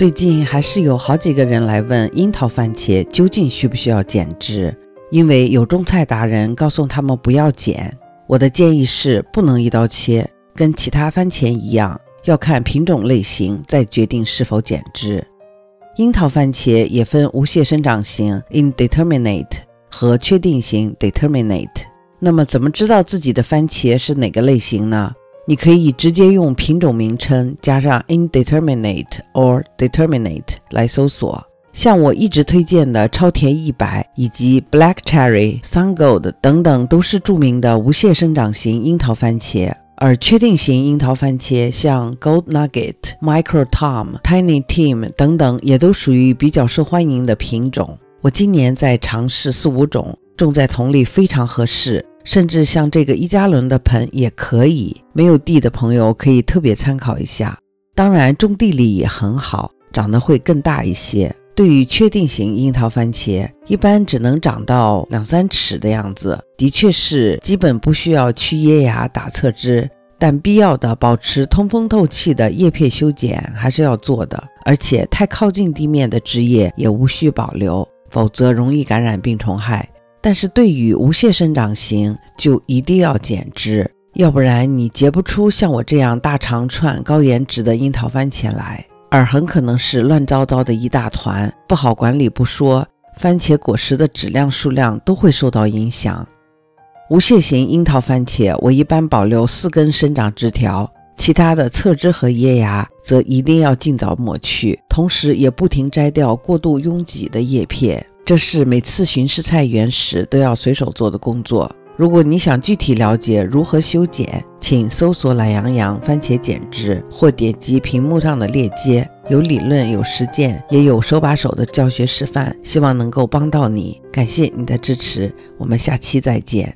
最近还是有好几个人来问樱桃番茄究竟需不需要剪枝，因为有种菜达人告诉他们不要剪。我的建议是不能一刀切，跟其他番茄一样，要看品种类型再决定是否剪枝。樱桃番茄也分无屑生长型 indeterminate 和确定型 determinate。那么怎么知道自己的番茄是哪个类型呢？你可以直接用品种名称加上 indeterminate or determinate 来搜索。像我一直推荐的超甜100以及 Black Cherry、Sun Gold 等等都是著名的无屑生长型樱桃番茄，而确定型樱桃番茄像 Gold Nugget、Micro Tom、Tiny Tim 等等也都属于比较受欢迎的品种。我今年在尝试4-5种，种在桶里非常合适，甚至像这个1加仑的盆也可以，没有地的朋友可以特别参考一下。当然种地里也很好，长得会更大一些。对于确定型樱桃番茄，一般只能长到2-3尺的样子，的确是基本不需要去叶芽打侧枝，但必要的保持通风透气的叶片修剪还是要做的，而且太靠近地面的枝叶也无需保留，否则容易感染病虫害。但是对于无屑生长型就一定要剪枝，要不然你结不出像我这样大长串高颜值的樱桃番茄来，而很可能是乱糟糟的一大团，不好管理不说，番茄果实的质量数量都会受到影响。无屑型樱桃番茄我一般保留4根生长枝条，其他的侧枝和叶芽则一定要尽早抹去，同时也不停摘掉过度拥挤的叶片，这是每次巡视菜园时都要随手做的工作。如果你想具体了解如何修剪，请搜索懒羊羊番茄剪枝，或点击屏幕上的链接，有理论有实践，也有手把手的教学示范，希望能够帮到你。感谢你的支持，我们下期再见。